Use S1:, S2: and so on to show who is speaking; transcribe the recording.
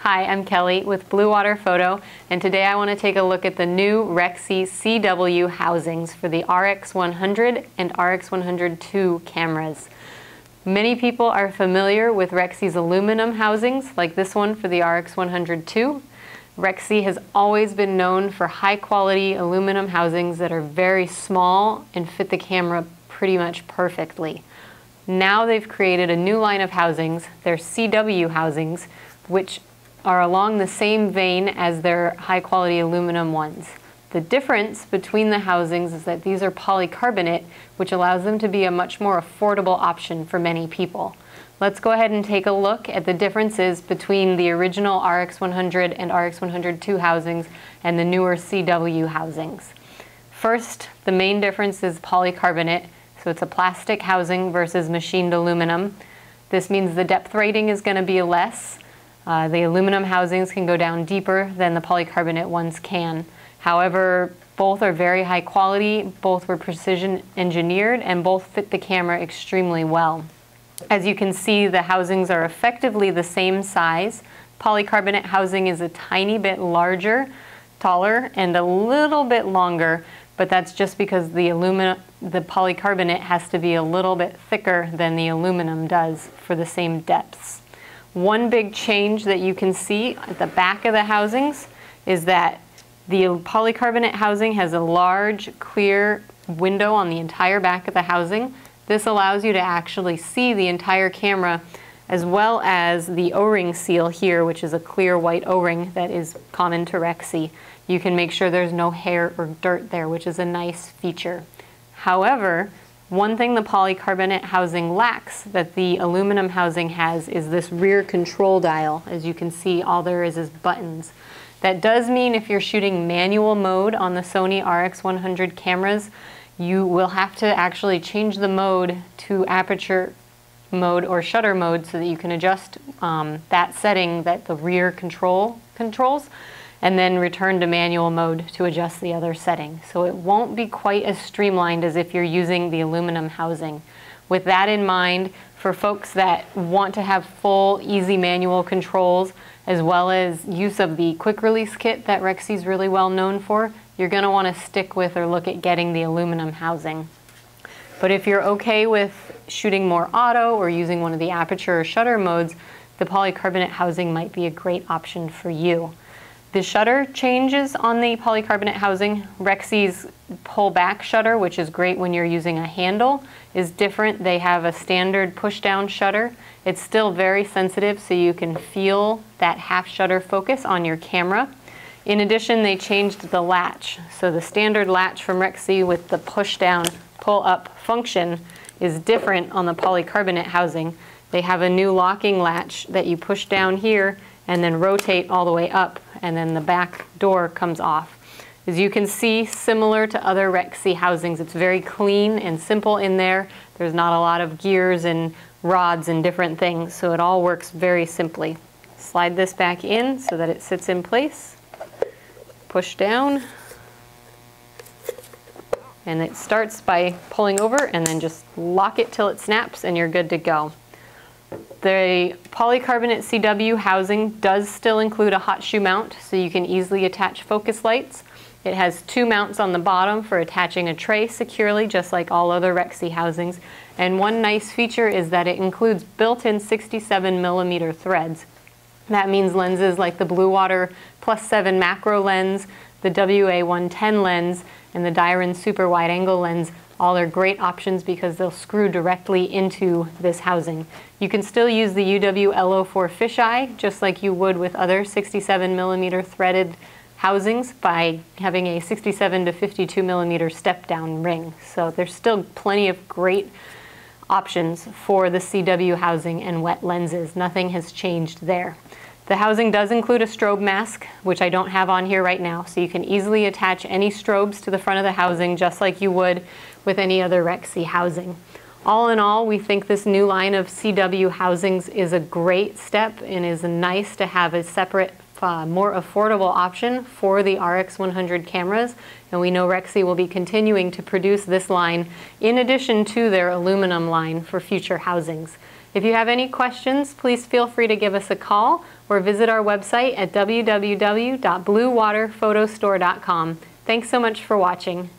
S1: Hi, I'm Kelly with Blue Water Photo, and today I want to take a look at the new Recsea CW housings for the RX100 and RX100 II cameras. Many people are familiar with Reccea's aluminum housings, like this one for the RX100 II. Recsea has always been known for high-quality aluminum housings that are very small and fit the camera pretty much perfectly. Now they've created a new line of housings, their CW housings, which are along the same vein as their high-quality aluminum ones. The difference between the housings is that these are polycarbonate, which allows them to be a much more affordable option for many people. Let's go ahead and take a look at the differences between the original RX100 and RX100 II housings and the newer CW housings. First, the main difference is polycarbonate, so it's a plastic housing versus machined aluminum. This means the depth rating is going to be less. The aluminum housings can go down deeper than the polycarbonate ones can. However, both are very high quality, both were precision engineered, and both fit the camera extremely well. As you can see, the housings are effectively the same size. Polycarbonate housing is a tiny bit larger, taller, and a little bit longer, but that's just because the polycarbonate has to be a little bit thicker than the aluminum does for the same depths. One big change that you can see at the back of the housings is that the polycarbonate housing has a large, clear window on the entire back of the housing. This allows you to actually see the entire camera, as well as the O-ring seal here, which is a clear white O-ring that is common to Recsea. You can make sure there's no hair or dirt there, which is a nice feature. However, one thing the polycarbonate housing lacks that the aluminum housing has is this rear control dial. As you can see, all there is buttons. That does mean if you're shooting manual mode on the Sony RX100 cameras, you will have to actually change the mode to aperture mode or shutter mode so that you can adjust that setting that the rear control controls, and then return to manual mode to adjust the other setting. So it won't be quite as streamlined as if you're using the aluminum housing. With that in mind, for folks that want to have full, easy manual controls, as well as use of the quick release kit that Recsea is really well known for, you're going to want to stick with or look at getting the aluminum housing. But if you're okay with shooting more auto or using one of the aperture or shutter modes, the polycarbonate housing might be a great option for you. The shutter changes on the polycarbonate housing. Reccea's pull-back shutter, which is great when you're using a handle, is different. They have a standard push-down shutter. It's still very sensitive, so you can feel that half-shutter focus on your camera. In addition, they changed the latch. So the standard latch from Recsea with the push-down, pull-up function is different on the polycarbonate housing. They have a new locking latch that you push down here and then rotate all the way up, and then the back door comes off. As you can see, similar to other Recsea housings, it's very clean and simple in there. There's not a lot of gears and rods and different things, so it all works very simply. Slide this back in so that it sits in place. Push down. And it starts by pulling over and then just lock it till it snaps and you're good to go. The polycarbonate CW housing does still include a hot shoe mount, so you can easily attach focus lights. It has two mounts on the bottom for attaching a tray securely, just like all other Recsea housings. And one nice feature is that it includes built-in 67mm threads. That means lenses like the Blue Water +7 macro lens, the WA110 lens, and the Diron super wide-angle lens. All are great options because they'll screw directly into this housing. You can still use the UW-LO4 fisheye, just like you would with other 67mm threaded housings, by having a 67 to 52mm step-down ring. So there's still plenty of great options for the CW housing and wet lenses. Nothing has changed there. The housing does include a strobe mask, which I don't have on here right now, so you can easily attach any strobes to the front of the housing just like you would with any other Recsea housing. All in all, we think this new line of CW housings is a great step and is nice to have a separate, more affordable option for the RX100 cameras, and we know Recsea will be continuing to produce this line in addition to their aluminum line for future housings. If you have any questions, please feel free to give us a call or visit our website at www.bluewaterphotostore.com. Thanks so much for watching.